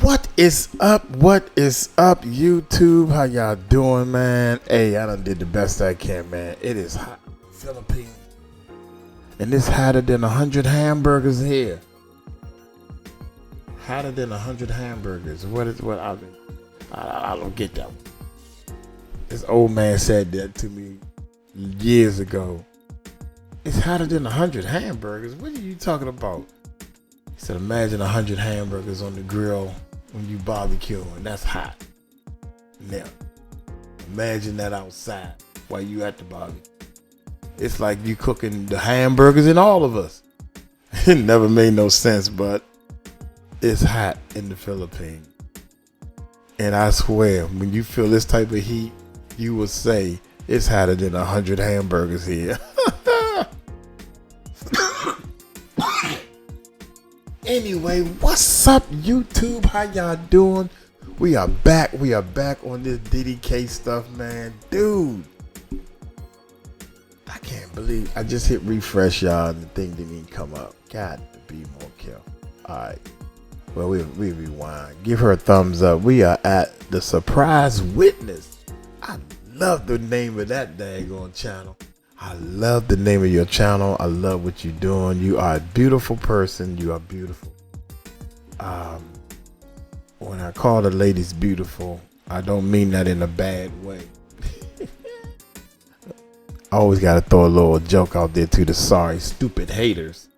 What is up? What is up, YouTube? How y'all doing, man? Hey, I done did the best I can, man. It is hot, Philippines, and it's hotter than 100 hamburgers here. Hotter than 100 hamburgers. What I don't get that one. This old man said that to me years ago. It's hotter than 100 hamburgers. What are you talking about? He said, imagine 100 hamburgers on the grill when you barbecue, and that's hot. Now, imagine that outside while you at the barbecue. It's like you cooking the hamburgers in all of us. It never made no sense, but it's hot in the Philippines. And I swear, when you feel this type of heat, you will say it's hotter than 100 hamburgers here. Anyway, what's up, YouTube? How y'all doing? We are back. We are back on this Diddy case stuff, man. Dude, I can't believe I just hit refresh, y'all, and the thing didn't even come up. Got to be more careful. All right. Well, we rewind. Give her a thumbs up. We are at the surprise witness. I love the name of that daggone channel. I love the name of your channel. I love what you're doing. You are a beautiful person. You are beautiful. When I call the ladies beautiful, I don't mean that in a bad way. I always got to throw a little joke out there to the sorry, stupid haters.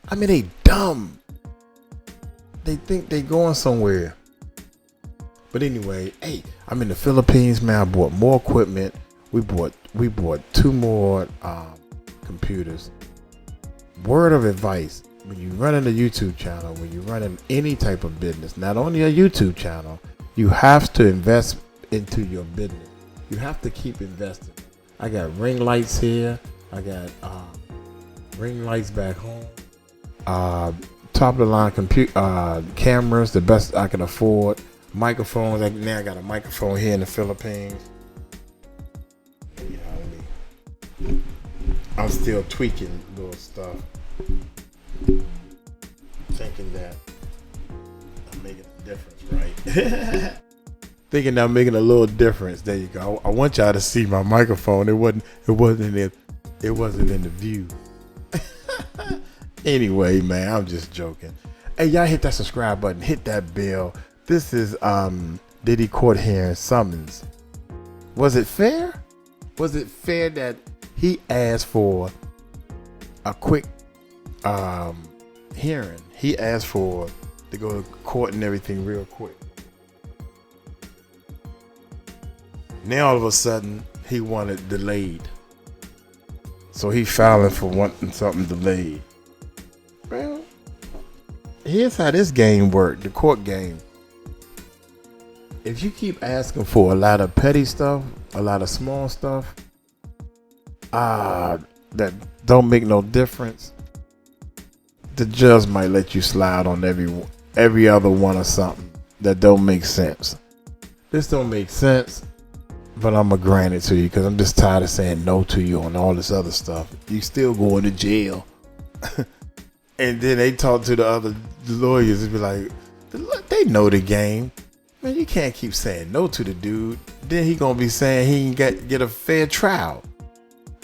I mean, they dumb. They think they going somewhere. But anyway, hey, I'm in the Philippines, man. I bought more equipment. We bought 2 more computers. Word of advice: when you run a YouTube channel, when you run any type of business, not only a YouTube channel, you have to invest into your business. You have to keep investing. I got ring lights here. I got ring lights back home. Top of the line cameras, the best I can afford. Microphones. Now I got a microphone here in the Philippines. I'm still tweaking little stuff, thinking that I'm making a difference, right? Thinking that I'm making a little difference. There you go. I want y'all to see my microphone. It wasn't in the view. Anyway, man, I'm just joking. Hey, y'all hit that subscribe button, hit that bell. This is Diddy court hearing summons. Was it fair? Was it fair that he asked for a quick hearing? He asked for to go to court and everything real quick. Now all of a sudden he wanted delayed. So he filing for wanting something delayed. Well, here's how this game worked, the court game. If you keep asking for a lot of petty stuff, a lot of small stuff, that don't make no difference, the judge might let you slide on every other one or something that don't make sense. This don't make sense, but I'm gonna grant it to you because I'm just tired of saying no to you on all this other stuff. You still going to jail. And then they talk to the other lawyers and be like, they know the game. Man, you can't keep saying no to the dude. Then he gonna be saying he ain't get a fair trial.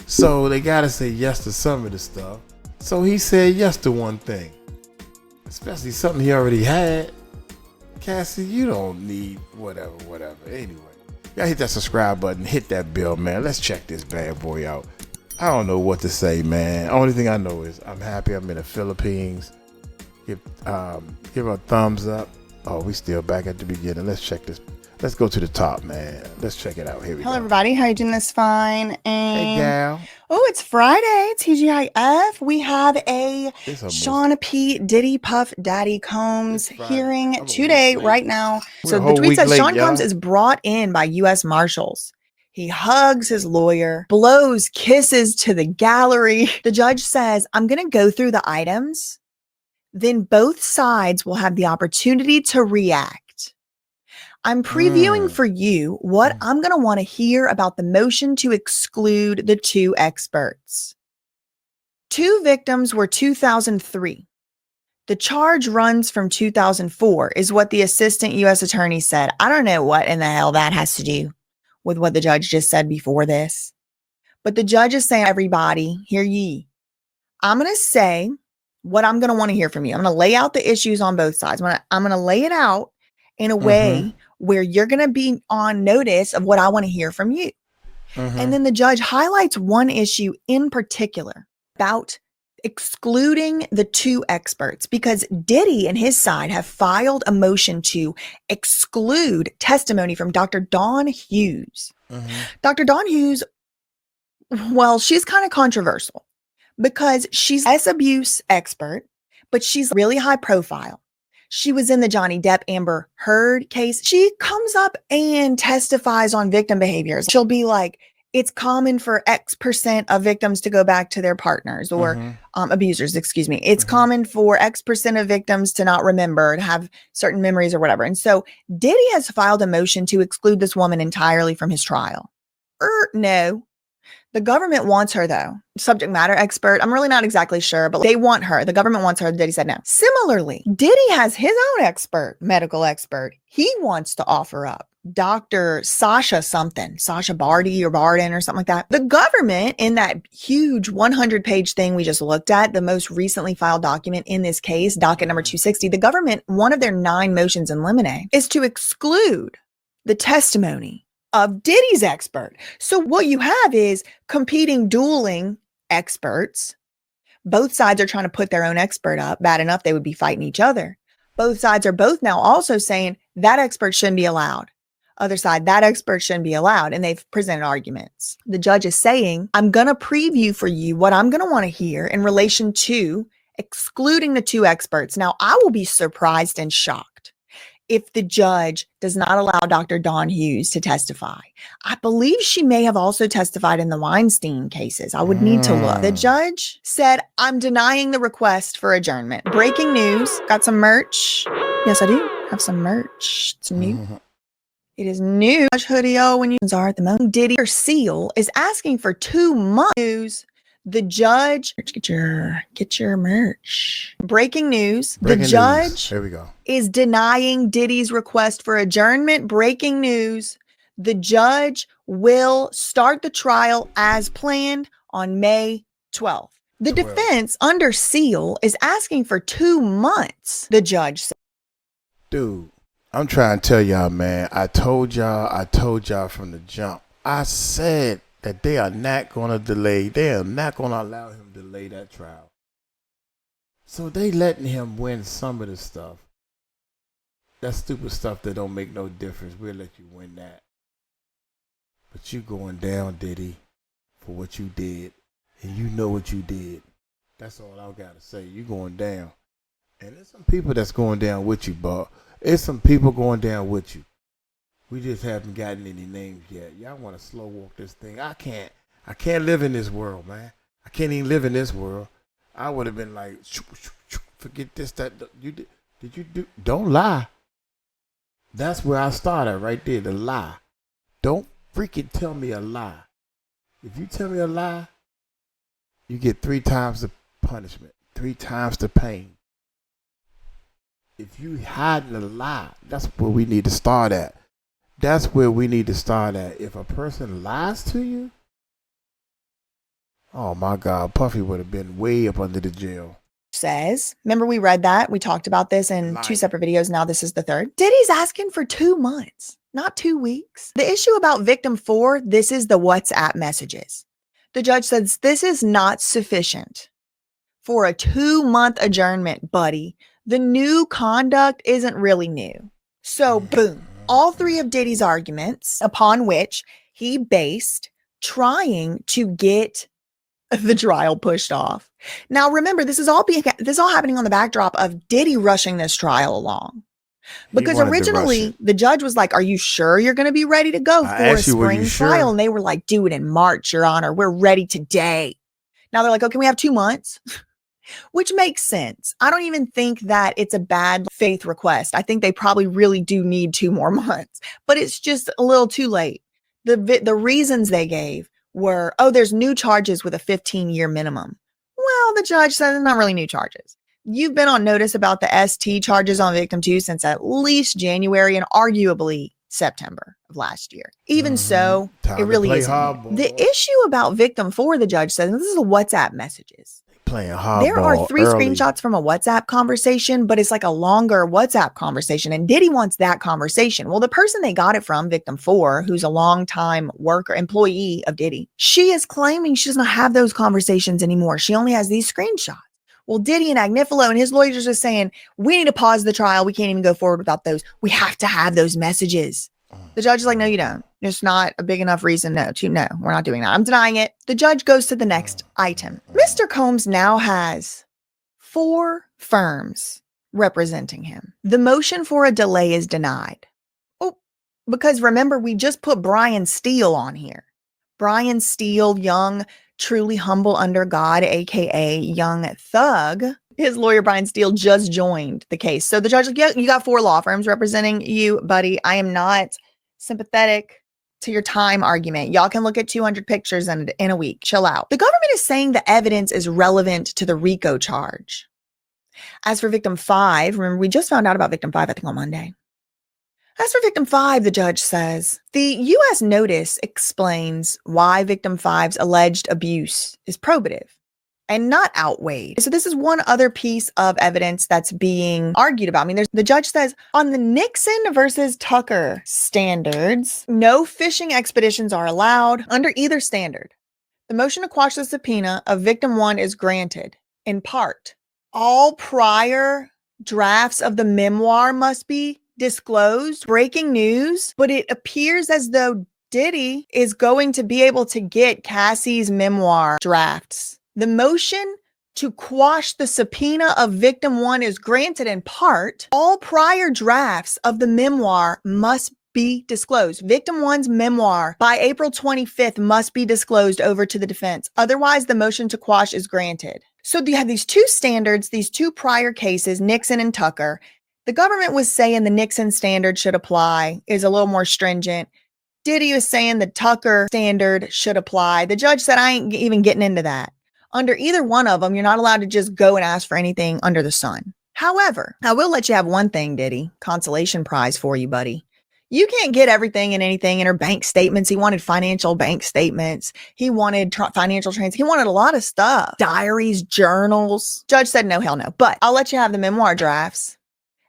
So they gotta say yes to some of the stuff. So he said yes to one thing, especially something he already had. Cassie, you don't need whatever. Anyway, y'all hit that subscribe button, hit that bell, man. Let's check this bad boy out. I don't know what to say, man. Only thing I know is I'm happy I'm in the Philippines. Give a thumbs up. Oh, we still back at the beginning. Let's check this. Let's go to the top, man. Let's check it out. Here we go. Hello, everybody. How you doing this fine? And hey, gal. Oh, it's Friday. TGIF. We have a 𝗗𝗎𝗡𝗞𝗦 hearing today, right now. So the tweet says Sean Combs is brought in by U.S. Marshals. He hugs his lawyer, blows kisses to the gallery. The judge says, I'm going to go through the items. Then both sides will have the opportunity to react. I'm previewing for you what I'm going to want to hear about the motion to exclude the 2 experts. 2 victims were 2003. The charge runs from 2004 is what the assistant U.S. attorney said. I don't know what in the hell that has to do with what the judge just said before this. But the judge is saying, everybody, hear ye. I'm going to say what I'm going to want to hear from you. I'm going to lay out the issues on both sides. I'm going to lay it out in a way where you're going to be on notice of what I want to hear from you. And then the judge highlights one issue in particular about excluding the two experts, because Diddy and his side have filed a motion to exclude testimony from Dr. Dawn Hughes. Dr. Dawn Hughes, well, she's kind of controversial because she's an abuse expert, but she's really high profile. She was in the Johnny Depp Amber Heard case. She comes up and testifies on victim behaviors. She'll be like, it's common for X% of victims to go back to their partners or abusers, excuse me. It's common for X% of victims to not remember, to have certain memories or whatever. And so Diddy has filed a motion to exclude this woman entirely from his trial. No. The government wants her, though. Subject matter expert. I'm really not exactly sure, but they want her. The government wants her. Diddy said no. Similarly, Diddy has his own expert, medical expert. He wants to offer up Dr. Sasha Barty or Barden or something like that. The government, in that huge 100-page thing we just looked at, the most recently filed document in this case, docket number 260, the government, one of their 9 motions in limine is to exclude the testimony of Diddy's expert. So what you have is competing, dueling experts. Both sides are trying to put their own expert up. Bad enough they would be fighting each other. Both sides are both now also saying that expert shouldn't be allowed. Other side, that expert shouldn't be allowed. And they've presented arguments. The judge is saying, I'm going to preview for you what I'm going to want to hear in relation to excluding the 2 experts. Now, I will be surprised and shocked if the judge does not allow Dr. Dawn Hughes to testify. I believe she may have also testified in the Weinstein cases. I would need to look. The judge said, I'm denying the request for adjournment. Breaking news. Got some merch. Yes, I do have some merch. It's new. It is new. Hoodie, when you are at the moment. Diddy or Seal is asking for 2 months. The judge, get your merch. Breaking news. The judge Here we go. is denying Diddy's request for adjournment. Breaking news. The judge will start the trial as planned on May 12th. The defense under seal is asking for 2 months. The judge said. Dude, I'm trying to tell y'all, man. I told y'all from the jump. I said that they are not going to delay. They are not going to allow him to delay that trial. So they letting him win some of the stuff. That stupid stuff that don't make no difference. We'll let you win that. But you going down, Diddy, for what you did. And you know what you did. That's all I got to say. You going down. And there's some people that's going down with you, but there's some people going down with you. We just haven't gotten any names yet. Y'all want to slow walk this thing. I can't live in this world, man. I can't even live in this world. I would have been like, forget this, that. Did you do? Don't lie. That's where I started right there, the lie. Don't freaking tell me a lie. If you tell me a lie, you get 3 times the punishment, 3 times the pain. If you hide a lie, that's where we need to start at. That's where we need to start at. If a person lies to you, oh my God, Puffy would have been way up under the jail. Says, remember we read that? We talked about this in 2 separate videos. Now this is the 3rd. Diddy's asking for 2 months, not 2 weeks. The issue about victim 4, this is the WhatsApp messages. The judge says this is not sufficient for a 2-month adjournment, buddy. The new conduct isn't really new. So boom. All 3 of Diddy's arguments upon which he based trying to get the trial pushed off. Now, remember, this is all happening on the backdrop of Diddy rushing this trial along. Because originally the judge was like, are you sure you're going to be ready to go for a spring trial? And they were like, do it in March, Your Honor. We're ready today. Now they're like, okay, we have 2 months. Which makes sense. I don't even think that it's a bad faith request. I think they probably really do need 2 more months, but it's just a little too late. The reasons they gave were, oh, there's new charges with a 15-year minimum. Well, the judge said it's not really new charges. You've been on notice about the ST charges on victim 2 since at least January and arguably September of last year. Even so, it really isn't. The issue about victim 4, the judge says, and this is the WhatsApp messages. Playing hardball. There are 3 screenshots from a WhatsApp conversation, but it's like a longer WhatsApp conversation, and Diddy wants that conversation. Well, the person they got it from, victim 4, who's a longtime worker, employee of Diddy, she is claiming she doesn't have those conversations anymore. She only has these screenshots. Well, Diddy and 𝗟𝗡𝗡𝗞𝗦 and his lawyers are just saying, we need to pause the trial. We can't even go forward without those. We have to have those messages. The judge is like, no, you don't. It's not a big enough reason no, we're not doing that. I'm denying it. The judge goes to the next item. Mr. Combs now has 4 firms representing him. The motion for a delay is denied. Oh, because remember, we just put Brian Steele on here. Brian Steele, young, truly humble under God, aka Young Thug. His lawyer, Brian Steele, just joined the case. So the judge like, yeah, you got 4 law firms representing you, buddy. I am not sympathetic to your time argument. Y'all can look at 200 pictures in a week. Chill out. The government is saying the evidence is relevant to the RICO charge. As for victim 5, remember, we just found out about victim 5, I think on Monday. As for victim 5, the judge says, the U.S. notice explains why victim 5's alleged abuse is probative and not outweighed. So this is one other piece of evidence that's being argued about. I mean, the judge says on the Nixon versus Tucker standards, no fishing expeditions are allowed under either standard. The motion to quash the subpoena of victim 1 is granted in part. All prior drafts of the memoir must be disclosed. Breaking news, but it appears as though Diddy is going to be able to get Cassie's memoir drafts. The motion to quash the subpoena of victim 1 is granted in part. All prior drafts of the memoir must be disclosed. Victim 1's memoir by April 25th must be disclosed over to the defense. Otherwise, the motion to quash is granted. So you have these 2 standards, these 2 prior cases, Nixon and Tucker. The government was saying the Nixon standard should apply, is a little more stringent. Diddy was saying the Tucker standard should apply. The judge said, I ain't even getting into that. Under either one of them, you're not allowed to just go and ask for anything under the sun. However, I will let you have one thing, Diddy. Consolation prize for you, buddy. You can't get everything and anything in her bank statements. He wanted financial bank statements. He wanted financial trends. He wanted a lot of stuff. Diaries, journals. Judge said, no, hell no. But I'll let you have the memoir drafts.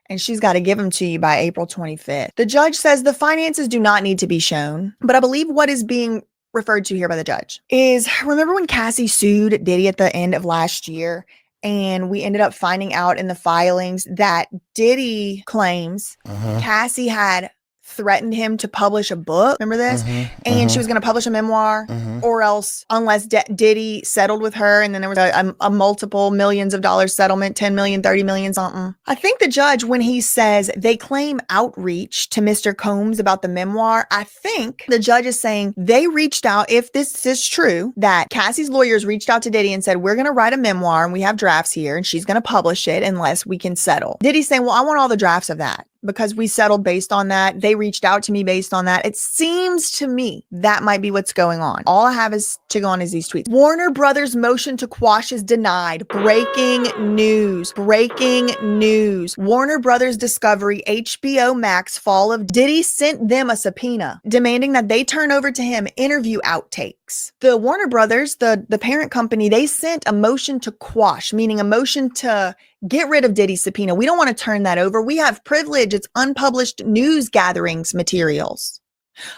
And she's got to give them to you by April 25th. The judge says the finances do not need to be shown. But I believe what is being referred to here by the judge is, remember when Cassie sued Diddy at the end of last year, and we ended up finding out in the filings that Diddy claims Cassie had threatened him to publish a book. Remember this? And she was going to publish a memoir, or else unless Diddy settled with her, and then there was a multiple millions of dollars settlement, 10 million, 30 million, something. I think the judge, when he says they claim outreach to Mr. Combs about the memoir, I think the judge is saying they reached out, if this is true, that Cassie's lawyers reached out to Diddy and said, we're going to write a memoir and we have drafts here and she's going to publish it unless we can settle. Diddy's saying, well, I want all the drafts of that, because we settled based on that. They reached out to me based on that. It seems to me that might be what's going on. All I have is to go on is these tweets. Warner Brothers motion to quash is denied. Breaking news. Breaking news. Warner Brothers Discovery, HBO Max fall of Diddy sent them a subpoena demanding that they turn over to him interview outtakes. The Warner Brothers, the parent company, they sent a motion to quash, meaning a motion to get rid of Diddy's subpoena. We don't want to turn that over. We have privilege. It's unpublished news gatherings materials.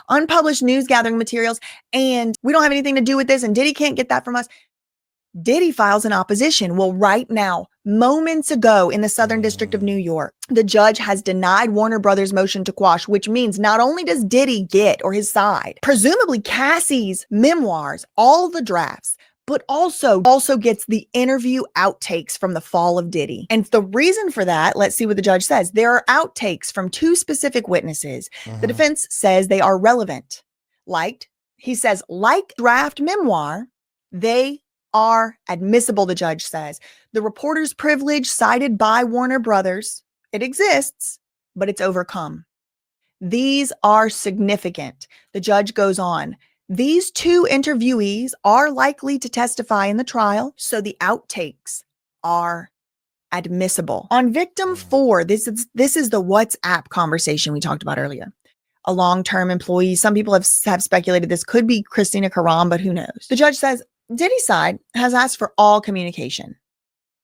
Unpublished news gathering materials. And we don't have anything to do with this. And Diddy can't get that from us. Diddy files an opposition. Well, right now, moments ago in the Southern District of New York, the judge has denied Warner Brothers' motion to quash, which means not only does Diddy get, or his side, presumably Cassie's memoirs, all the drafts, but also gets the interview outtakes from the fall of Diddy. And the reason for that, let's see what the judge says. There are outtakes from 2 specific witnesses. The defense says they are relevant. He says, like draft memoir, they are admissible, the judge says. The reporter's privilege cited by Warner Brothers, it exists, but it's overcome. These are significant. The judge goes on. These 2 interviewees are likely to testify in the trial, so the outtakes are admissible. On victim 4, this is the WhatsApp conversation we talked about earlier. A long-term employee. Some people have speculated this could be Christina Karam, but who knows? The judge says Diddy's side has asked for all communication.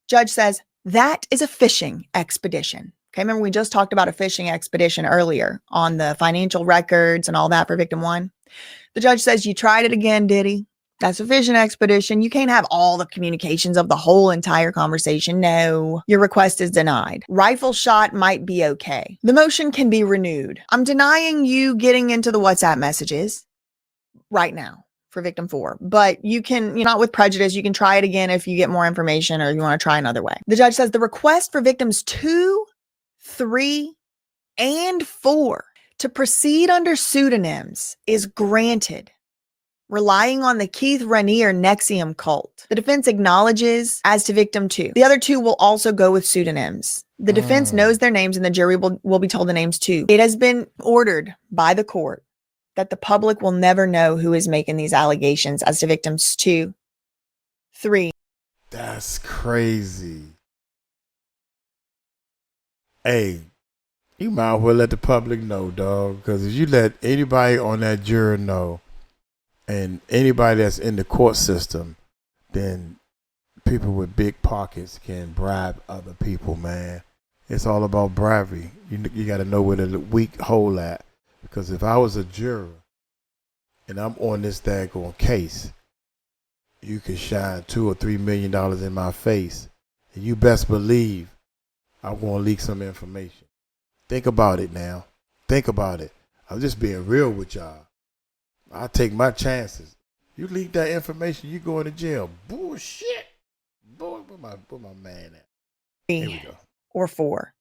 Judge says that is a fishing expedition. Okay, remember we just talked about a fishing expedition earlier on the financial records and all that for victim 1. The judge says you tried it again, Diddy. That's a fishing expedition. You can't have all the communications of the whole entire conversation. No, your request is denied. Rifle shot might be okay. The motion can be renewed. I'm denying you getting into the WhatsApp messages right now for victim 4, but you can, not with prejudice, you can try it again if you get more information or you want to try another way. The judge says the request for victims 2, 3, and 4 to proceed under pseudonyms is granted, relying on the 𝗗𝗢𝗡𝗞𝗦 cult. The defense acknowledges as to victim 2. The other 2 will also go with pseudonyms. The defense knows their names and the jury will be told the names too. It has been ordered by the court that the public will never know who is making these allegations as to victims 2, 3. That's crazy. Hey, you might as well let the public know, dog, because if you let anybody on that jury know, and anybody that's in the court system, then people with big pockets can bribe other people, man. It's all about bribery. You got to know where the weak hole at. Because if I was a juror and I'm on this daggone case, you could shine $2 or $3 million in my face, and you best believe I'm going to leak some information. Think about it now. Think about it. I'm just being real with y'all. I take my chances. You leak that information, you go into jail. Bullshit. Boy, where my man at? Here we go. Or 4.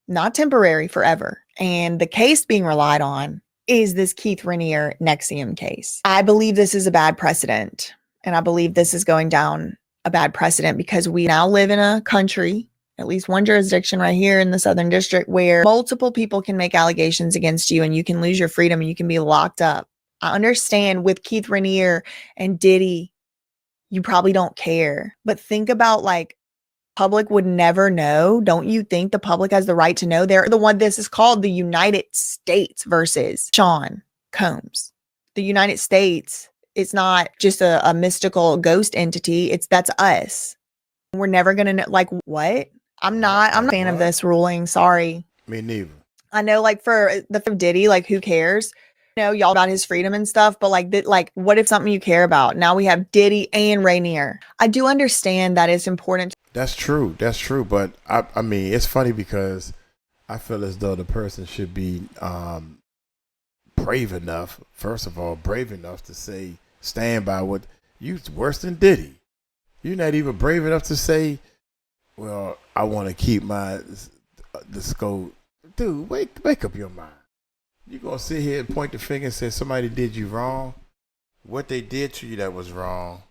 Not temporary, forever. And the case being relied on is this 𝗗𝗢𝗡𝗞𝗦 case. I believe this is a bad precedent. And I believe this is going down a bad precedent because we now live in a country, at least one jurisdiction right here in the Southern District, where multiple people can make allegations against you and you can lose your freedom and you can be locked up. I understand with 𝗗𝗢𝗡𝗞𝗦 and Diddy, you probably don't care. But think about public would never know. Don't you think the public has the right to know? They're the one, this is called the United States versus Sean Combs. The United States, it's not just a mystical ghost entity. That's us. We're never going to know, what? I'm not a fan of this ruling. Sorry. Me neither. I know for Diddy, who cares? Y'all about his freedom and stuff, but what if something you care about? Now we have Diddy and Rainier. I do understand that it's important. That's true. That's true. But I mean, it's funny because I feel as though the person should be brave enough, first of all, brave enough to say, stand by what you worse than Diddy. You're not even brave enough to say, well, I want to keep the scope. Dude, wake up your mind. You gonna sit here and point the finger and say somebody did you wrong? What they did to you that was wrong.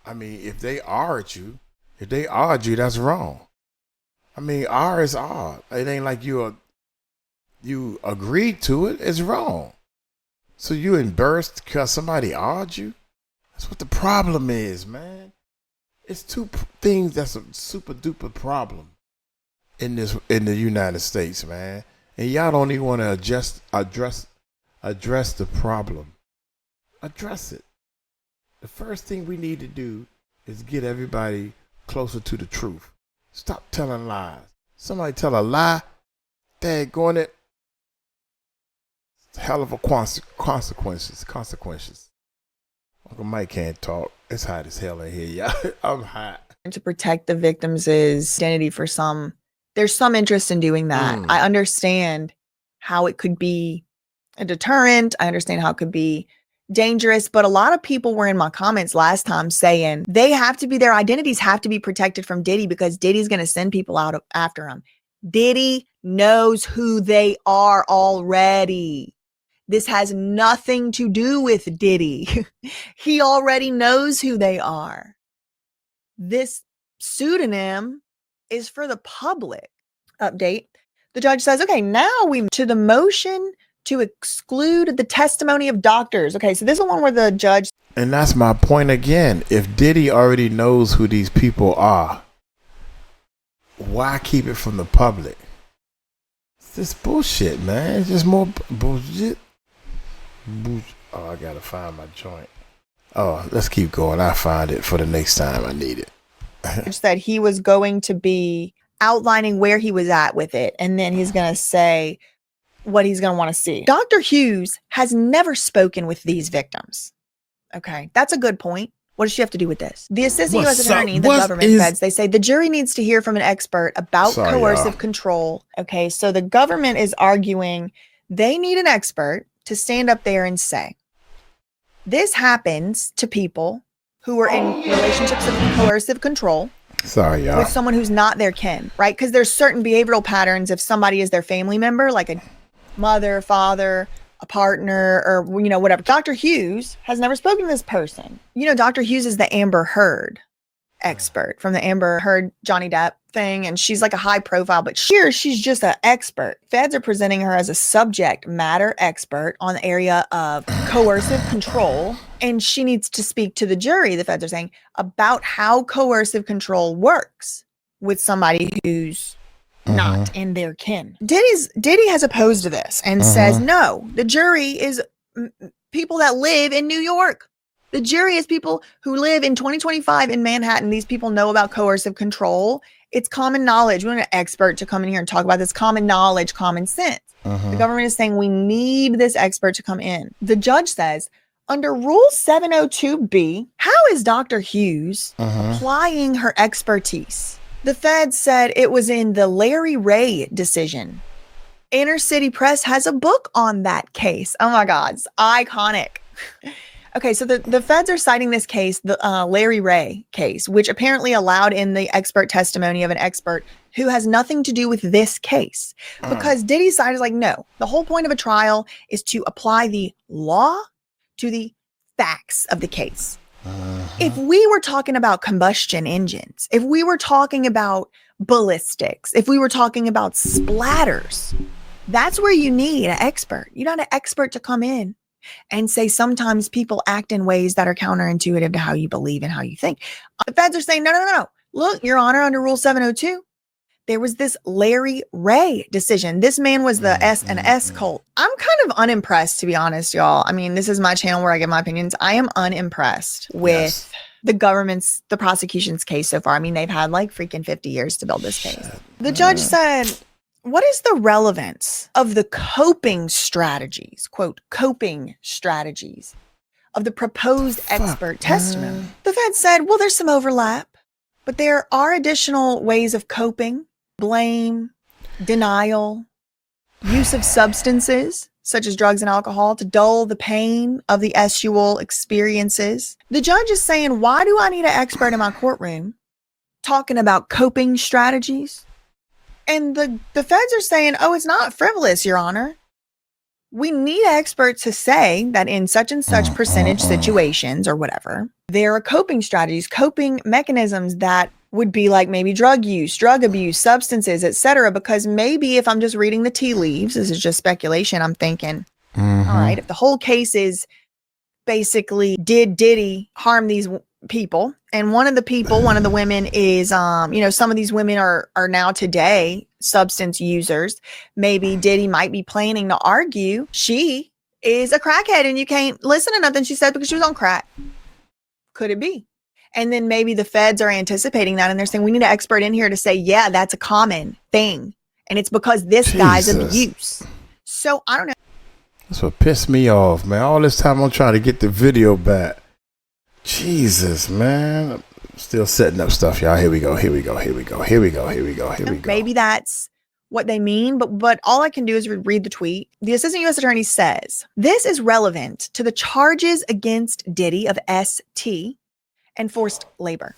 I mean, if they R-ed you, that's wrong. I mean, R is R. It ain't like you agreed to it. It's wrong. So you embarrassed because somebody R-ed you? That's what the problem is, man. It's two things that's a super duper problem in the United States, man. And y'all don't even want to address the problem. Address it. The first thing we need to do is get everybody closer to the truth. Stop telling lies. Somebody tell a lie, daggone it. Hell of a consequences. Uncle Mike can't talk. It's hot as hell in here, y'all. I'm hot. To protect the victims' identity for some. There's some interest in doing that. I understand how it could be a deterrent. I understand how it could be dangerous. But a lot of people were in my comments last time saying their identities have to be protected from Diddy because Diddy's going to send people out after him. Diddy knows who they are already. This has nothing to do with Diddy. He already knows who they are. This pseudonym is for the public. Update. The judge says, okay, now we to the motion to exclude the testimony of doctors. Okay, so this is one where the judge. And that's my point again. If Diddy already knows who these people are, why keep it from the public? It's just bullshit, man. It's just more bullshit. Oh, I gotta find my joint. Oh, let's keep going. I'll find it for the next time I need it. That he was going to be outlining where he was at with it, and then he's going to say what he's going to want to see. Dr. Hughes has never spoken with these victims. Okay, that's a good point. What does she have to do with this? The assistant U.S. attorney, the government feds, they say the jury needs to hear from an expert about coercive control. Okay, so the government is arguing they need an expert to stand up there and say, this happens to people who are in relationships of coercive control. Sorry, y'all. With someone who's not their kin, right? Because there's certain behavioral patterns if somebody is their family member, like a mother, father, a partner, or, you know, whatever. Dr. Hughes has never spoken to this person. You know, Dr. Hughes is the Amber Heard expert from the Amber Heard Johnny Depp thing, and she's like a high profile, but here she's just an expert. Feds are presenting her as a subject matter expert on the area of coercive control, and she needs to speak to the jury, the feds are saying, about how coercive control works with somebody who's not in their kin. Diddy has opposed to this and says, no, the jury is people that live in New York. The jury is people who live in 2025 in Manhattan. These people know about coercive control. It's common knowledge. We want an expert to come in here and talk about this common knowledge, common sense. The government is saying we need this expert to come in. The judge says, under Rule 702B, how is Dr. Hughes applying her expertise? The Fed said it was in the Larry Ray decision. Inner City Press has a book on that case. Oh my God, it's iconic. Okay, so the feds are citing this case, the Larry Ray case, which apparently allowed in the expert testimony of an expert who has nothing to do with this case. Because Diddy's side is like, no, the whole point of a trial is to apply the law to the facts of the case. If we were talking about combustion engines, if we were talking about ballistics, if we were talking about splatters, that's where you need an expert. You need an expert to come in and say sometimes people act in ways that are counterintuitive to how you believe and how you think. The feds are saying, no. Look, Your Honor, under Rule 702, there was this Larry Ray decision. This man was the S&S cult. I'm kind of unimpressed, to be honest, y'all. I mean, this is my channel where I give my opinions. I am unimpressed with the prosecution's case so far. I mean, they've had like freaking 50 years to build this case. The judge said, what is the relevance of the coping strategies, quote, coping strategies of the proposed expert testimony? The Fed said, well, there's some overlap, but there are additional ways of coping: blame, denial, use of substances such as drugs and alcohol to dull the pain of the sexual experiences. The judge is saying, why do I need an expert in my courtroom talking about coping strategies? And the feds are saying, oh, it's not frivolous, Your Honor. We need experts to say that in such and such percentage situations or whatever, there are coping strategies, coping mechanisms that would be like maybe drug use, drug abuse, substances, etc. Because maybe if I'm just reading the tea leaves, this is just speculation, I'm thinking, all right, if the whole case is basically, did Diddy harm these people? And one of the women is, some of these women are now today substance users. Maybe Diddy might be planning to argue she is a crackhead and you can't listen to nothing she said because she was on crack. Could it be? And then maybe the feds are anticipating that and they're saying, we need an expert in here to say, yeah, that's a common thing. And it's because this guy's abuse. So I don't know. That's what pissed me off, man. All this time I'm trying to get the video back. Jesus, man. I'm still setting up stuff, y'all. Here we go. Maybe that's what they mean, but all I can do is read the tweet. The assistant U.S. attorney says, this is relevant to the charges against Diddy of ST and forced labor.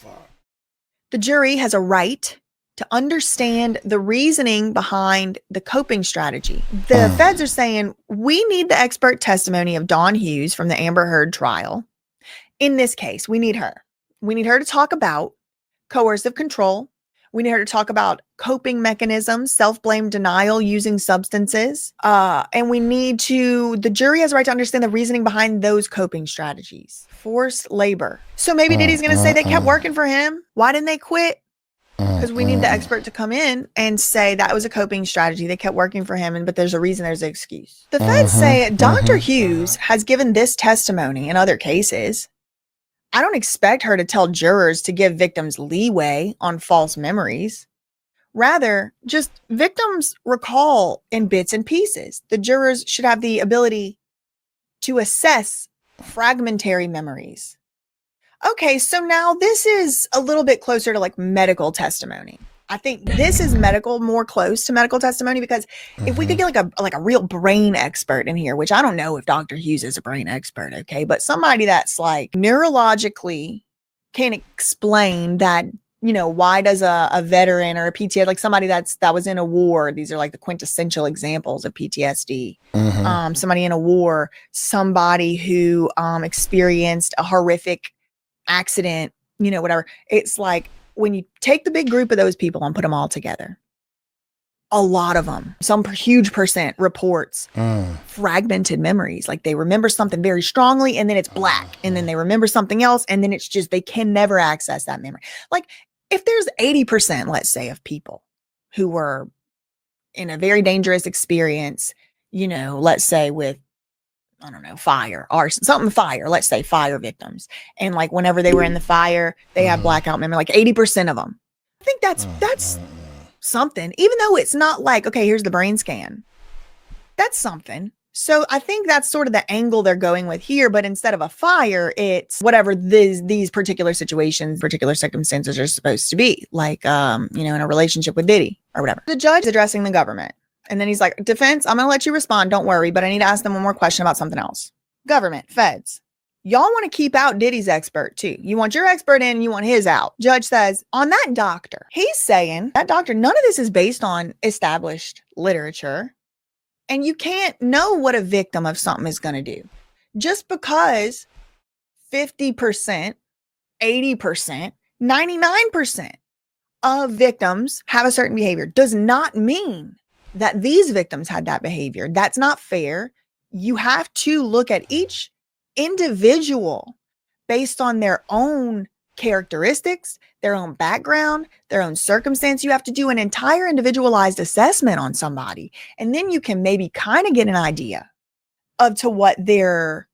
The jury has a right to understand the reasoning behind the coping strategy. The feds are saying, we need the expert testimony of Dawn Hughes from the Amber Heard trial. In this case, we need her. We need her to talk about coercive control. We need her to talk about coping mechanisms, self-blame, denial, using substances. And the jury has a right to understand the reasoning behind those coping strategies. Forced labor. So maybe Diddy's going to say they kept working for him. Why didn't they quit? because we need the expert to come in and say that was a coping strategy. They kept working for him, but there's a reason, there's an excuse. The feds say Dr. Hughes has given this testimony in other cases. I don't expect her to tell jurors to give victims leeway on false memories. Rather, just victims recall in bits and pieces. The jurors should have the ability to assess fragmentary memories. Okay, so now this is a little bit closer to like medical testimony. I think this is more close to medical testimony, because if we could get like a real brain expert in here, which I don't know if Dr. Hughes is a brain expert, okay, but somebody that's like neurologically can explain that, you know, why does a veteran or a PTSD, like somebody that was in a war, these are like the quintessential examples of PTSD. Somebody in a war, somebody who experienced a horrific accident, you know, whatever. It's like when you take the big group of those people and put them all together, a lot of them, some huge percent reports fragmented memories. Like they remember something very strongly and then it's black, and then they remember something else and then it's just, they can never access that memory. Like if there's 80%, let's say, of people who were in a very dangerous experience, you know, let's say with, I don't know, fire or something, let's say fire victims. And like whenever they were in the fire, they had blackout memory, like 80% of them. I think that's something, even though it's not like, okay, here's the brain scan. That's something. So I think that's sort of the angle they're going with here. But instead of a fire, it's whatever these particular situations, particular circumstances are supposed to be, like, you know, in a relationship with Diddy or whatever. The judge is addressing the government. And then he's like, defense, I'm going to let you respond. Don't worry. But I need to ask them one more question about something else. Government, feds, y'all want to keep out Diddy's expert too. You want your expert in, you want his out. Judge says on that doctor, he's saying that doctor, none of this is based on established literature. And you can't know what a victim of something is going to do. Just because 50%, 80%, 99% of victims have a certain behavior does not mean that these victims had that behavior. That's not fair. You have to look at each individual based on their own characteristics, their own background, their own circumstance. You have to do an entire individualized assessment on somebody. And then you can maybe kind of get an idea of to what their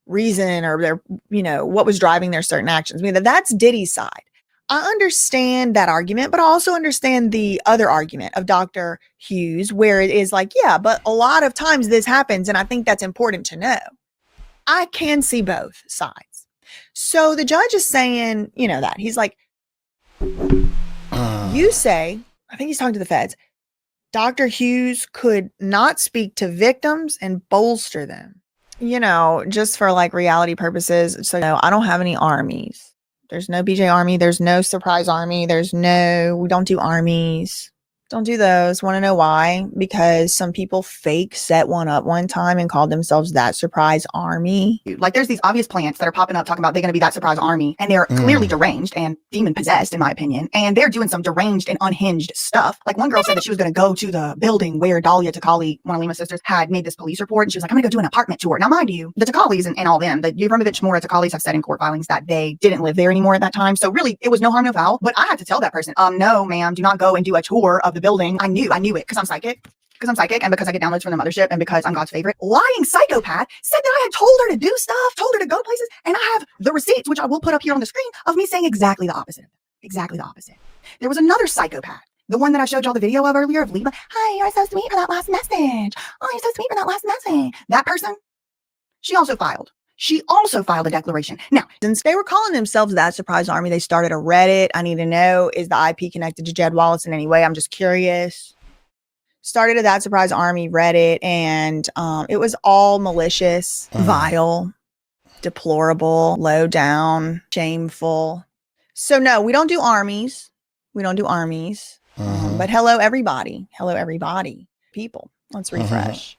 reason or their, you know, what was driving their certain actions. I mean, that's Diddy's side. I understand that argument, but I also understand the other argument of Dr. Hughes, where it is like, yeah, but a lot of times this happens. And I think that's important to know. I can see both sides. So the judge is saying, you know, that he's like, you say, I think he's talking to the feds, Dr. Hughes could not speak to victims and bolster them, you know, just for like reality purposes. So no, I don't have any armies. There's no BJ Army. There's no surprise army. We don't do armies. Don't do those. Want to know why? Because some people fake set one up one time and called themselves that surprise army. Like there's these obvious plants that are popping up talking about they're going to be that surprise army, and they're clearly deranged and demon possessed, in my opinion. And they're doing some deranged and unhinged stuff. Like one girl said that she was going to go to the building where 𝗗𝗢𝗡𝗞𝗦, one of Lima's sisters, had made this police report. And she was like, I'm going to go do an apartment tour. Now, mind you, the 𝗗𝗢𝗡𝗞s and all them, the Urimovich-Mora 𝗗𝗡𝗡s have said in court filings that they didn't live there anymore at that time. So really, it was no harm, no foul. But I had to tell that person, no, ma'am, do not go and do a tour of the building. I knew it because I'm psychic. And because I get downloads from the mothership, and because I'm God's favorite. Lying psychopath said that I had told her to do stuff, told her to go places, and I have the receipts, which I will put up here on the screen, of me saying exactly the opposite. Exactly the opposite. There was another psychopath, the one that I showed y'all the video of earlier of Lima. Hi, you're so sweet for that last message. Oh, you're so sweet for that last message. That person, she also filed a declaration. Now, since they were calling themselves that surprise army, they started a Reddit. I need to know, is the IP connected to Jed Wallace in any way? I'm just curious. Started a That Surprise Army Reddit, and it was all malicious, vile, deplorable, low down, shameful. So no, we don't do armies. But hello, everybody. People, let's refresh.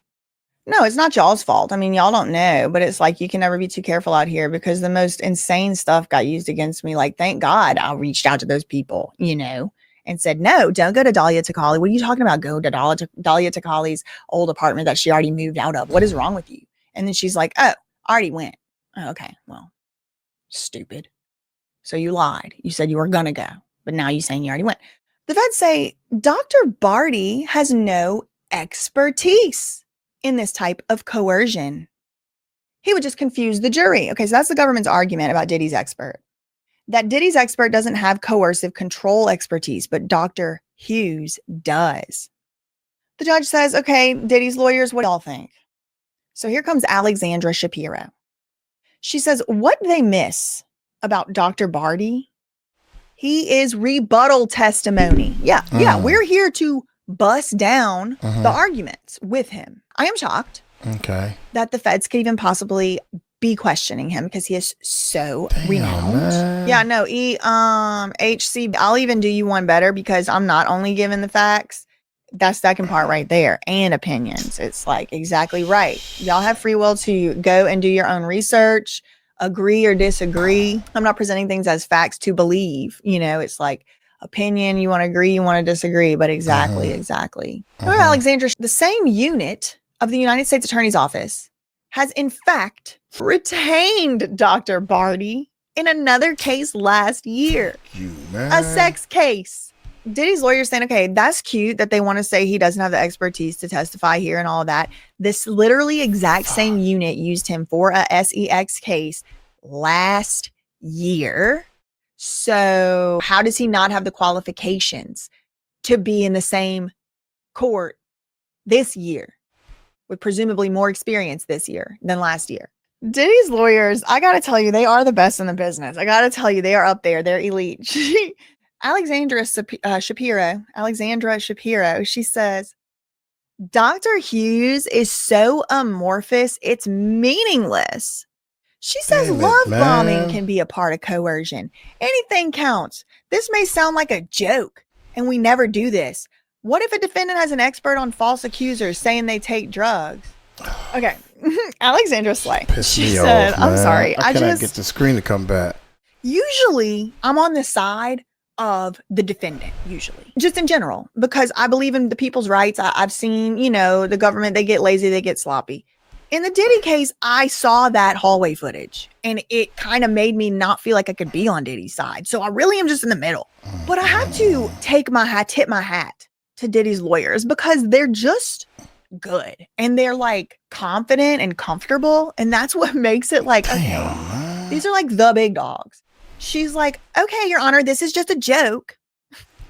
No, it's not y'all's fault. I mean, y'all don't know, but it's like you can never be too careful out here, because the most insane stuff got used against me. Like, thank God I reached out to those people, you know, and said, no, don't go to 𝗗𝗢𝗡𝗡𝗞𝗦. What are you talking about? Go to 𝗗𝗢𝗡𝗡𝗡𝗡's old apartment that she already moved out of. What is wrong with you? And then she's like, oh, I already went. Oh, okay, well, stupid. So you lied. You said you were going to go, but now you're saying you already went. The feds say Dr. Barty has no expertise in this type of coercion. He would just confuse the jury. Okay, so that's the government's argument about Diddy's expert. That Diddy's expert doesn't have coercive control expertise, but Dr. Hughes does. The judge says, okay, Diddy's lawyers, what do y'all think? So here comes Alexandra Shapiro. She says, what they miss about Dr. Barty, he is rebuttal testimony. Yeah, we're here to bust down the arguments with him. I am shocked that the feds could even possibly be questioning him because he is so renowned. Man. Yeah, no, HC, I'll even do you one better because I'm not only giving the facts. That second part right there, and opinions. It's like exactly right. Y'all have free will to go and do your own research, agree or disagree. I'm not presenting things as facts to believe. You know, it's like opinion, you want to agree, you want to disagree, but exactly. Alexandra, the same unit of the United States Attorney's Office has in fact retained Dr. Barty in another case last year. A sex case. Diddy's lawyers saying, okay, that's cute that they want to say he doesn't have the expertise to testify here and all of that. This literally exact same unit used him for a SEX case last year. So how does he not have the qualifications to be in the same court this year with presumably more experience this year than last year? Diddy's lawyers, I got to tell you, they are the best in the business. I got to tell you, they are up there. They're elite. Alexandra Shapiro, she says, Dr. Hughes is so amorphous, it's meaningless. She says love bombing can be a part of coercion. Anything counts. This may sound like a joke, and we never do this. What if a defendant has an expert on false accusers saying they take drugs? Okay, Alexandra Slay. She said, I'm sorry. I cannot get the screen to come back. Usually, I'm on the side of the defendant, usually, just in general, because I believe in the people's rights. I've seen, the government, they get lazy, they get sloppy. In the Diddy case, I saw that hallway footage and it kind of made me not feel like I could be on Diddy's side. So I really am just in the middle. But I have to tip my hat to Diddy's lawyers because they're just good and they're like confident and comfortable. And that's what makes it like, okay, these are like the big dogs. She's like, okay, Your Honor, this is just a joke.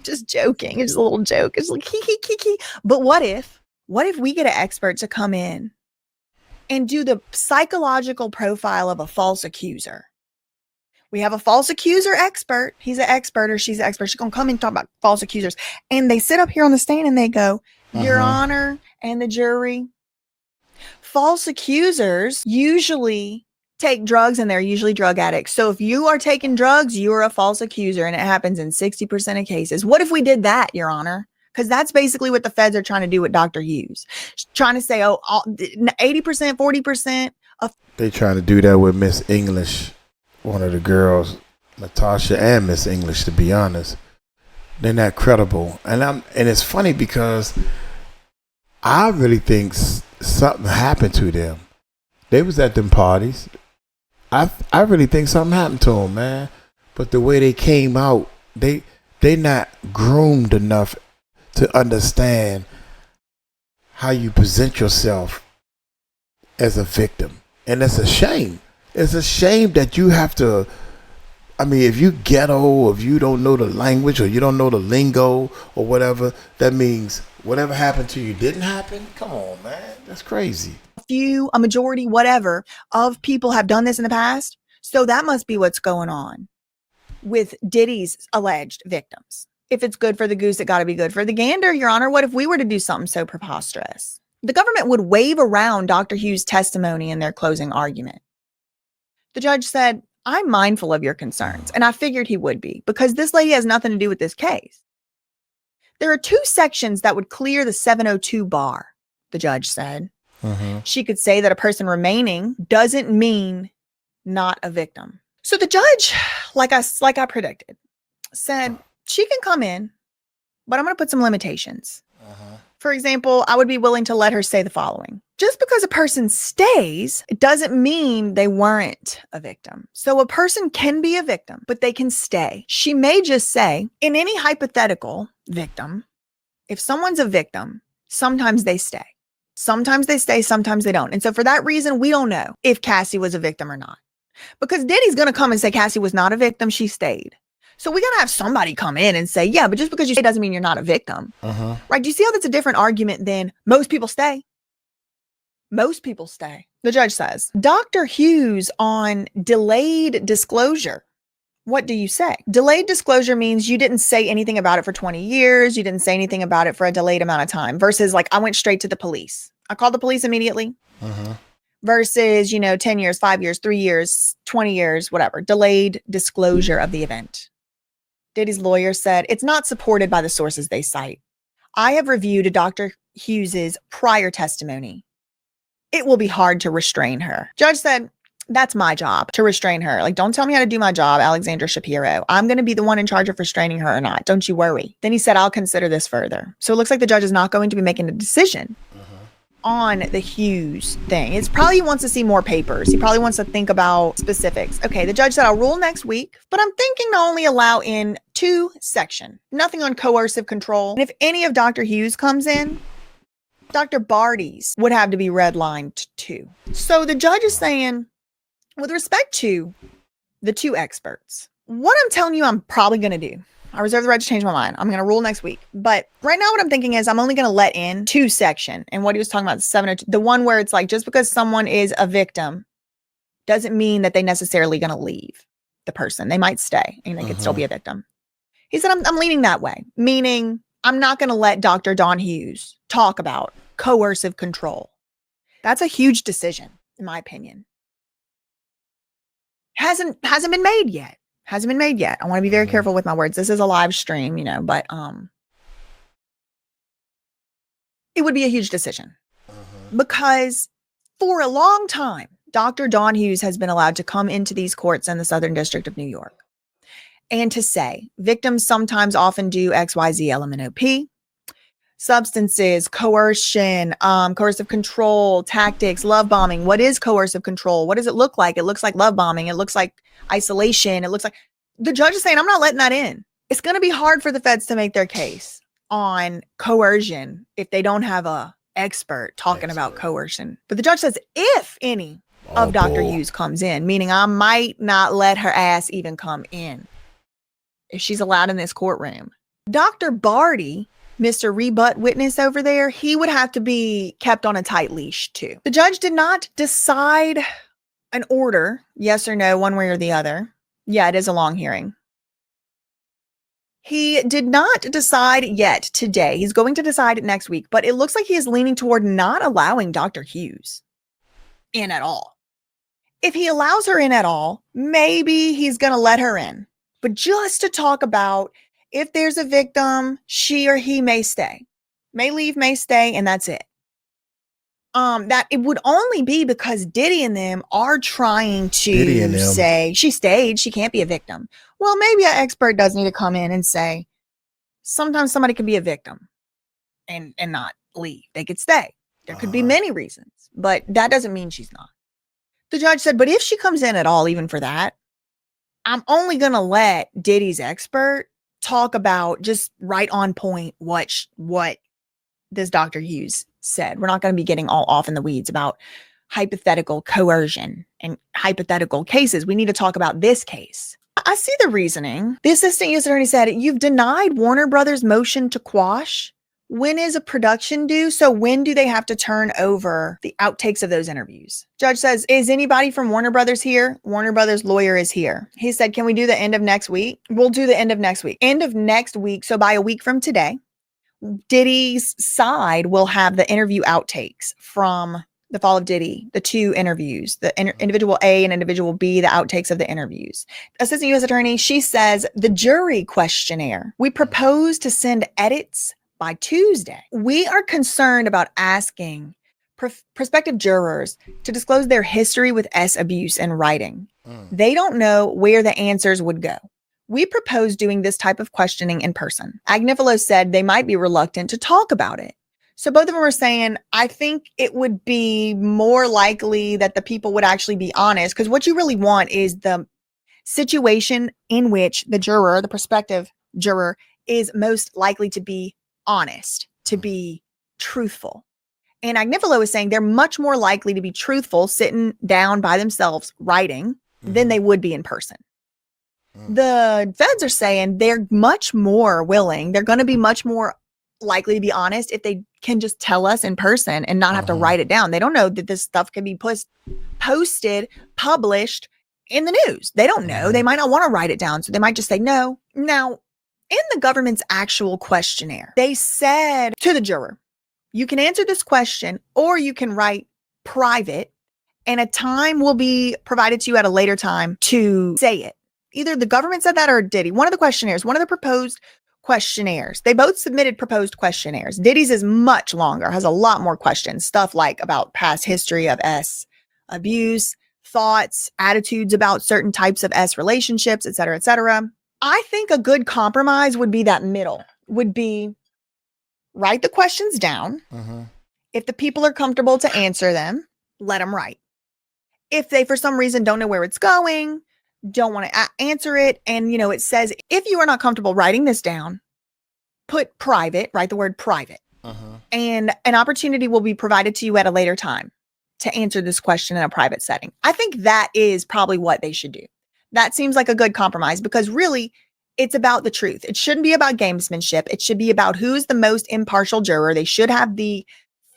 Just joking. It's a little joke. It's like, hee. But what if we get an expert to come in and do the psychological profile of a false accuser? We have a false accuser expert. He's an expert or she's an expert. She's going to come and talk about false accusers. And they sit up here on the stand and they go, Your Honor, and the jury, false accusers usually take drugs and they're usually drug addicts. So if you are taking drugs, you are a false accuser and it happens in 60% of cases. What if we did that, Your Honor? Because that's basically what the feds are trying to do with Dr. Hughes. Trying to say, 80%, 40% of... They trying to do that with Miss English, one of the girls, Natasha and Miss English, to be honest. They're not credible. And it's funny because I really think something happened to them. They was at them parties. I really think something happened to them, man. But the way they came out, they not groomed enough to understand how you present yourself as a victim. And it's a shame. It's a shame that you have to, if you ghetto, or if you don't know the language or you don't know the lingo or whatever, that means whatever happened to you didn't happen. Come on, man. That's crazy. A majority, whatever, of people have done this in the past. So that must be what's going on with Diddy's alleged victims. If it's good for the goose, it got to be good for the gander, Your Honor. What if we were to do something so preposterous? The government would wave around Dr. Hughes' testimony in their closing argument. The judge said, I'm mindful of your concerns, and I figured he would be because this lady has nothing to do with this case. There are two sections that would clear the 702 bar, the judge said. She could say that a person remaining doesn't mean not a victim. So the judge, like I predicted, said she can come in, but I'm going to put some limitations. For example, I would be willing to let her say the following. Just because a person stays, it doesn't mean they weren't a victim. So a person can be a victim, but they can stay. She may just say, in any hypothetical victim, if someone's a victim, sometimes they stay. Sometimes they stay, sometimes they don't. And so for that reason, we don't know if Cassie was a victim or not. Because Diddy's going to come and say Cassie was not a victim, she stayed. So we got to have somebody come in and say, yeah, but just because you stay doesn't mean you're not a victim. Right? Do you see how that's a different argument than most people stay? Most people stay. The judge says, Dr. Hughes on delayed disclosure. What do you say? Delayed disclosure means you didn't say anything about it for 20 years. You didn't say anything about it for a delayed amount of time versus like I went straight to the police. I called the police immediately versus, 10 years, 5 years, 3 years, 20 years, whatever. Delayed disclosure of the event. Diddy's lawyer said it's not supported by the sources they cite. I have reviewed Dr. Hughes's prior testimony. It will be hard to restrain her. Judge said, that's my job to restrain her. Like, don't tell me how to do my job, Alexandra Shapiro. I'm going to be the one in charge of restraining her or not. Don't you worry. Then he said, I'll consider this further. So it looks like the judge is not going to be making a decision on the Hughes thing. It's probably he wants to see more papers. He probably wants to think about specifics. Okay, the judge said, I'll rule next week, but I'm thinking to only allow in 2 sections. Nothing on coercive control. And if any of Dr. Hughes comes in, Dr. Barty's would have to be redlined too. So the judge is saying, with respect to the 2 experts, what I'm telling you I'm probably going to do, I reserve the right to change my mind. I'm going to rule next week. But right now what I'm thinking is I'm only going to let in 2 sections. And what he was talking about, 702, the one where it's like, just because someone is a victim doesn't mean that they necessarily going to leave the person. They might stay and they could still be a victim. He said, I'm leaning that way, meaning I'm not going to let Dr. Don Hughes talk about coercive control. That's a huge decision, in my opinion. Hasn't been made yet. Hasn't been made yet. I want to be very careful with my words. This is a live stream, but it would be a huge decision because for a long time, Dr. Don Hughes has been allowed to come into these courts in the Southern District of New York and to say victims sometimes often do XYZ LMNOP, substances, coercion, coercive control, tactics, love bombing. What is coercive control? What does it look like? It looks like love bombing. It looks like isolation. It looks like the judge is saying, I'm not letting that in. It's going to be hard for the feds to make their case on coercion if they don't have a expert talking about coercion. But the judge says, if any of Dr. Hughes comes in, meaning I might not let her ass even come in if she's allowed in this courtroom. Dr. Barty, Mr. Rebut witness over there, he would have to be kept on a tight leash too. The judge did not decide an order, yes or no, one way or the other. Yeah, it is a long hearing. He did not decide yet today. He's going to decide it next week, but it looks like he is leaning toward not allowing Dr. Hughes in at all. If he allows her in at all, maybe he's going to let her in. But just to talk about if there's a victim, she or he may stay, may leave, may stay, and that's it. That it would only be because Diddy and them are trying to say she stayed, she can't be a victim. Well, maybe an expert does need to come in and say, sometimes somebody can be a victim and not leave. They could stay. There could be many reasons, but that doesn't mean she's not. The judge said, but if she comes in at all, even for that, I'm only going to let Diddy's expert talk about just right on point what this Dr. Hughes said. We're not going to be getting all off in the weeds about hypothetical coercion and hypothetical cases. We need to talk about this case. I see the reasoning. The assistant U.S. attorney said, you've denied Warner Brothers' motion to quash. When is a production due? So when do they have to turn over the outtakes of those interviews? Judge says, is anybody from Warner Brothers here? Warner Brothers lawyer is here. He said, can we do the end of next week? We'll do the end of next week. End of next week. So by a week from today, Diddy's side will have the interview outtakes from the fall of Diddy, the 2 interviews, the individual A and individual B, the outtakes of the interviews. Assistant U.S. attorney, she says, the jury questionnaire, we propose to send edits by Tuesday. We are concerned about asking prospective jurors to disclose their history with S abuse in writing. They don't know where the answers would go. We propose doing this type of questioning in person. Agnifilo said they might be reluctant to talk about it. So both of them are saying, I think it would be more likely that the people would actually be honest, because what you really want is the situation in which the juror, the prospective juror, is most likely to be honest, to be truthful. And 𝗟𝗡𝗡𝗞𝗦 is saying they're much more likely to be truthful sitting down by themselves writing than they would be in person. The feds are saying they're much more willing. They're going to be much more likely to be honest if they can just tell us in person and not have to write it down. They don't know that this stuff can be posted, published in the news. They don't know. They might not want to write it down. So they might just say no. Now, in the government's actual questionnaire, they said to the juror, you can answer this question or you can write private and a time will be provided to you at a later time to say it. Either the government said that or Diddy. One of the questionnaires, one of the proposed questionnaires. They both submitted proposed questionnaires. Diddy's is much longer, has a lot more questions, stuff like about past history of S abuse, thoughts, attitudes about certain types of S relationships, et cetera, et cetera. I think a good compromise would be that middle, would be write the questions down. If the people are comfortable to answer them, let them write. If they, for some reason, don't know where it's going, don't want to answer it, and, it says, if you are not comfortable writing this down, put private, write the word private. And an opportunity will be provided to you at a later time to answer this question in a private setting. I think that is probably what they should do. That seems like a good compromise because really it's about the truth. It shouldn't be about gamesmanship. It should be about who's the most impartial juror. They should have the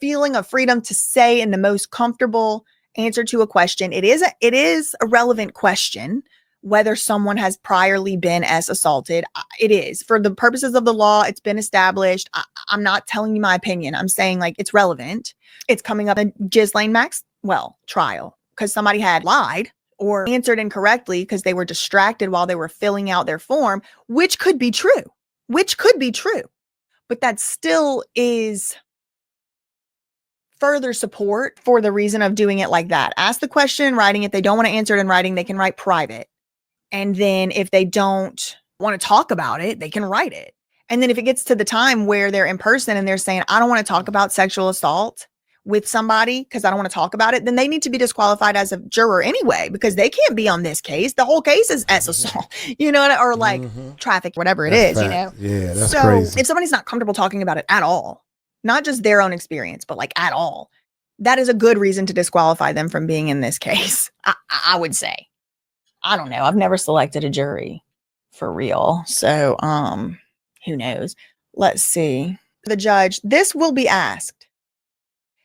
feeling of freedom to say in the most comfortable answer to a question. It is a relevant question, whether someone has priorly been assaulted. It is. For the purposes of the law, it's been established. I'm not telling you my opinion. I'm saying like it's relevant. It's coming up in 𝗟𝗓𝗡𝗞𝗦 trial because somebody had lied or answered incorrectly because they were distracted while they were filling out their form, which could be true, but that still is further support for the reason of doing it like that. Ask the question in writing. If they don't want to answer it in writing, they can write private. And then if they don't want to talk about it, they can write it. And then if it gets to the time where they're in person and they're saying, I don't want to talk about sexual assault with somebody because I don't want to talk about it, then they need to be disqualified as a juror anyway, because they can't be on this case. The whole case is assault, or like traffic, whatever it is, Yeah, that's so crazy. if somebody's not comfortable talking about it at all, not just their own experience, but like at all, that is a good reason to disqualify them from being in this case. I would say. I don't know. I've never selected a jury for real. So, who knows? Let's see. The judge, this will be asked.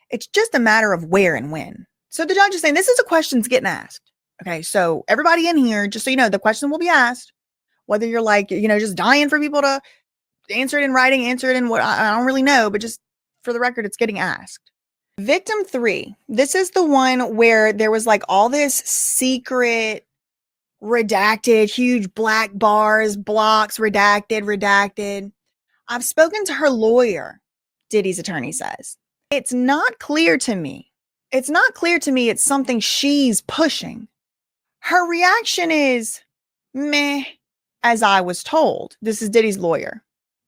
It's just a matter of where and when. So the judge is saying this is a question that's getting asked. Okay. So everybody in here, just so you know, the question will be asked, whether you're like, just dying for people to answer it in writing, answer it in what I don't really know, but just for the record, it's getting asked. Victim 3. This is the one where there was like all this secret redacted, huge black bars, blocks, redacted. I've spoken to her lawyer, Diddy's attorney says. It's not clear to me. It's something she's pushing. Her reaction is, meh, as I was told. This is Diddy's lawyer.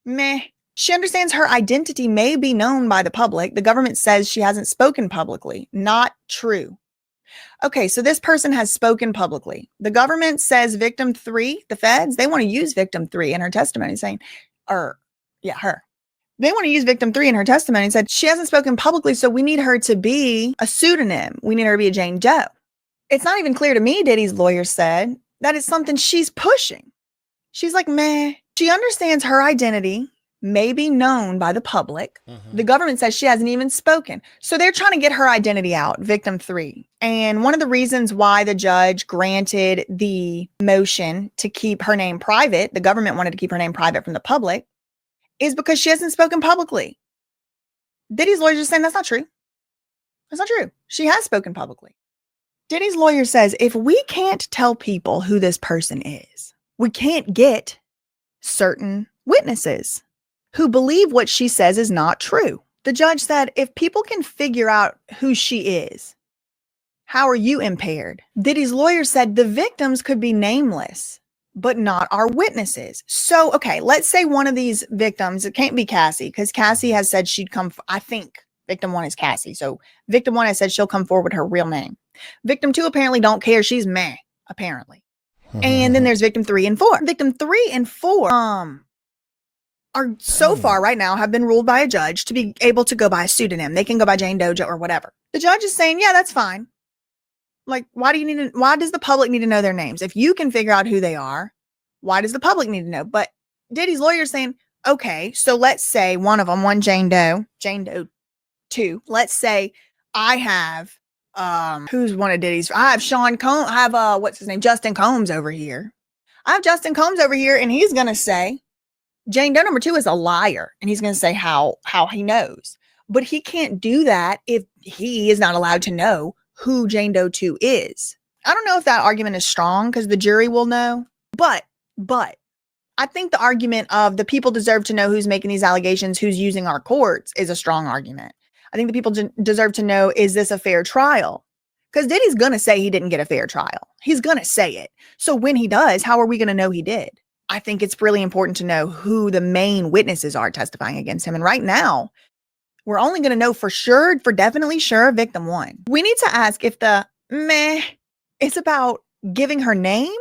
Meh. She understands her identity may be known by the public. The government says she hasn't spoken publicly. Not true. Okay, so this person has spoken publicly. The government says victim 3, the feds, they want to use victim 3 in her testimony saying, her. They want to use victim 3 in her testimony and said she hasn't spoken publicly, so we need her to be a pseudonym. We need her to be a Jane Doe. It's not even clear to me, Diddy's lawyer said, that it's something she's pushing. She's like, meh. She understands her identity may be known by the public. The government says she hasn't even spoken. So they're trying to get her identity out, victim 3. And one of the reasons why the judge granted the motion to keep her name private, the government wanted to keep her name private from the public, is because she hasn't spoken publicly. Diddy's lawyer is saying that's not true. That's not true. She has spoken publicly. Diddy's lawyer says if we can't tell people who this person is, we can't get certain witnesses who believe what she says is not true. The judge said, if people can figure out who she is, how are you impaired? Diddy's lawyer said the victims could be nameless, but not our witnesses. So, okay, let's say one of these victims, it can't be Cassie, because Cassie has said she'd come, I think victim 1 is Cassie. So victim 1 has said she'll come forward with her real name. Victim 2 apparently don't care. She's meh, apparently. And then there's victim 3 and 4. Victim 3 and 4 are so far right now have been ruled by a judge to be able to go by a pseudonym. They can go by Jane Doja or whatever. The judge is saying, yeah, that's fine. Like, why does the public need to know their names? If you can figure out who they are, why does the public need to know? But Diddy's lawyer is saying, okay, so let's say one of them, one Jane Doe 2. Let's say I have, who's one of Diddy's? I have Sean Combs. I have, what's his name? Justin Combs over here. I have Justin Combs over here, and he's going to say Jane Doe number 2 is a liar. And he's going to say how he knows. But he can't do that if he is not allowed to know who Jane Doe 2 is. I don't know if that argument is strong because the jury will know. But I think the argument of the people deserve to know who's making these allegations, who's using our courts, is a strong argument. I think the people deserve to know, is this a fair trial? Because Diddy's going to say he didn't get a fair trial. He's going to say it. So when he does, how are we going to know he did? I think it's really important to know who the main witnesses are testifying against him. And right now, we're only going to know for sure, for definitely sure, victim 1. We need to ask if the meh is about giving her name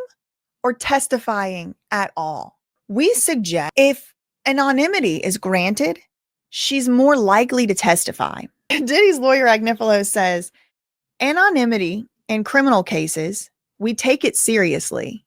or testifying at all. We suggest if anonymity is granted, she's more likely to testify. Diddy's lawyer, 𝗟𝗚𝗡𝗞𝗦, says, anonymity in criminal cases, we take it seriously.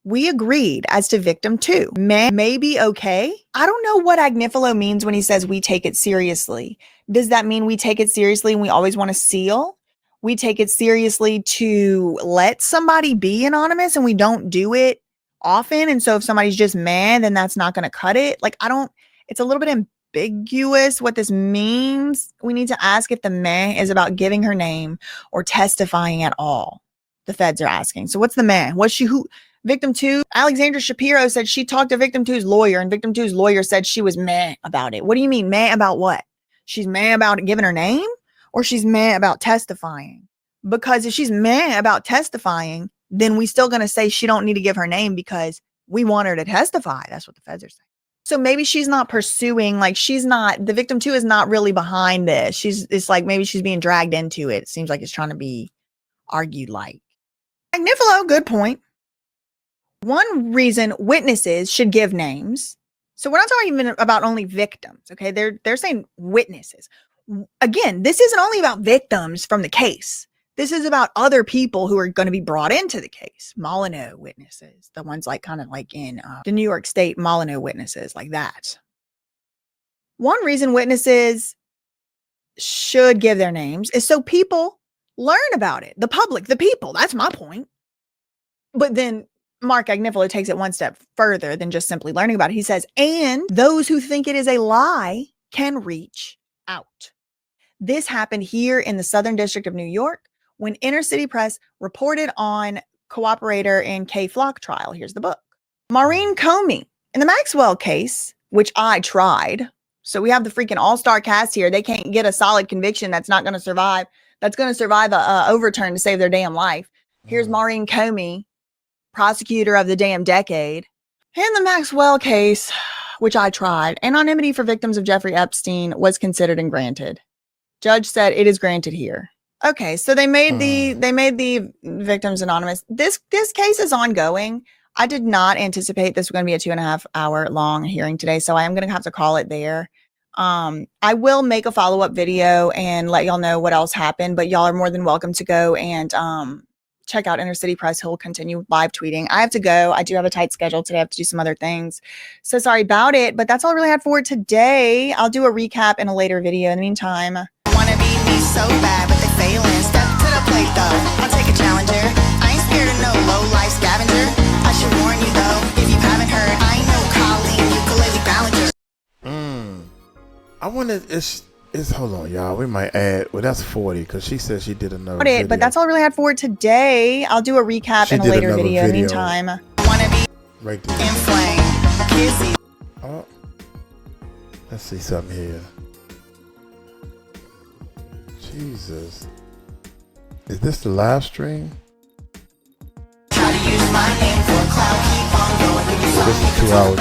We agreed as to victim 2. May be okay. I don't know what 𝗟𝗚𝗡𝗞𝗦 means when he says we take it seriously. Does that mean we take it seriously and we always want to seal? We take it seriously to let somebody be anonymous and we don't do it often. And so if somebody's just mad, then that's not going to cut it. Like, it's a little bit ambiguous what this means. We need to ask if the meh is about giving her name or testifying at all. The feds are asking. So what's the meh? Victim 2, Alexandra Shapiro said she talked to victim 2's lawyer, and victim 2's lawyer said she was meh about it. What do you mean meh about what? She's meh about giving her name, or she's meh about testifying? Because if she's meh about testifying, then we still going to say she don't need to give her name because we want her to testify. That's what the feds are saying. So maybe she's not pursuing, the victim 2 is not really behind this. It's like maybe she's being dragged into it. It seems like it's trying to be argued like. 𝗟𝗚𝗡𝗞𝗦, good point. One reason witnesses should give names. So we're not talking even about only victims. Okay. They're saying witnesses. Again, this isn't only about victims from the case. This is about other people who are going to be brought into the case. Molyneux witnesses, the ones kind of like in the New York State Molyneux witnesses, like that. One reason witnesses should give their names is so people learn about it. The public, the people. That's my point. But then Mark 𝗟𝗚𝗡𝗞𝗦 takes it one step further than just simply learning about it. He says, and those who think it is a lie can reach out. This happened here in the Southern District of New York when Inner City Press reported on cooperator in 𝗗𝗢𝗡𝗞𝗦 trial. Here's the book. Maureen Comey in the Maxwell case, which I tried. So we have the freaking all-star cast here. They can't get a solid conviction that's not going to survive. That's going to survive a overturn to save their damn life. Here's Maureen Comey, prosecutor of the damn decade. In the Maxwell case, which I tried, anonymity for victims of Jeffrey Epstein was considered and granted. Judge said it is granted here. Okay, so they made the victims anonymous. This case is ongoing. I did not anticipate this was going to be a 2.5 hour long hearing today, so I am going to have to call it there. I will make a follow-up video and let y'all know what else happened, but y'all are more than welcome to go and check out Inner City Press. He'll continue live tweeting. I have to go. I do have a tight schedule today. I have to do some other things. So sorry about it, but that's all I really had for today. I'll do a recap in a later video. In the meantime, Wanna beat me so bad, but they failing. Step to the plate though. I'll take a challenger. I ain't scared of no low life scavenger. I should warn you though, if you haven't heard, I know Colleen ukulele Ballinger. I wonder it's hold on, y'all. We might add. Well, that's 40 because she said she did another video. But that's all I really had for today. I'll do a recap in a later video. In the meantime, Wanna be right there. in flame. Kizzy. Oh, let's see something here. Jesus, is this the live stream? Try to use my name for clout, keep on This is 2 hours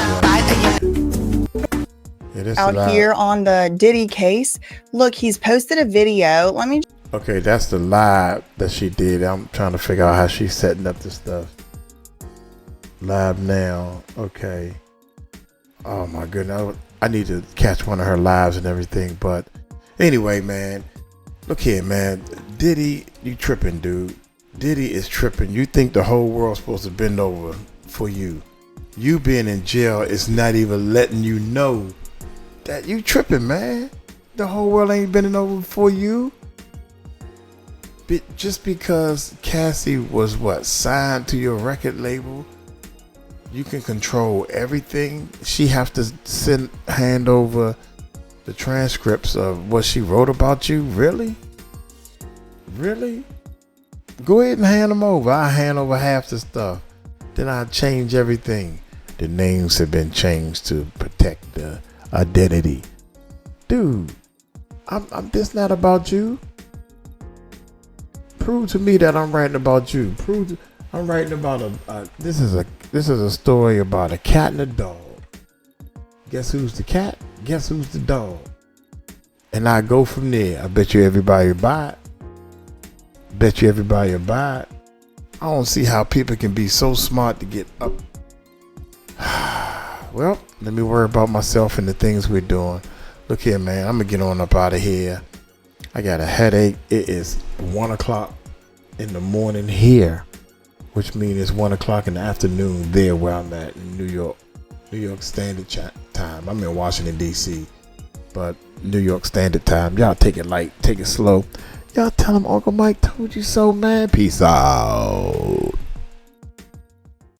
out here on the Diddy case. Look, he's posted a video. Let me. Okay, that's the live that she did. I'm trying to figure out how she's setting up this stuff. Live now. Okay. Oh my goodness. I need to catch one of her lives and everything. But anyway, man. Look here, man. Diddy, you tripping, dude. Diddy is tripping. You think the whole world's supposed to bend over for you. You being in jail is not even letting you know that you tripping, man. The whole world ain't bending over for you. Just because Cassie was signed to your record label, you can control everything. She have to hand over the transcripts of what she wrote about you. Really? Go ahead and hand them over. I'll hand over half the stuff. Then I'll change everything. The names have been changed to protect the identity. Dude, this not about you. Prove to me that I'm writing about you. I'm writing about this is a story about a cat and a dog. Guess who's the cat? Guess who's the dog? And I go from there. I bet you everybody will buy it. I don't see how people can be so smart to get up. Well, let me worry about myself and the things we're doing. Look here, man. I'm gonna get on up out of here. I got a headache. It is 1 o'clock in the morning here, which means it's 1 o'clock in the afternoon there where I'm at in New York Standard Time. I'm in Washington, D.C., but New York Standard Time. Y'all take it light, take it slow. Y'all tell them Uncle Mike told you so, man. Peace out.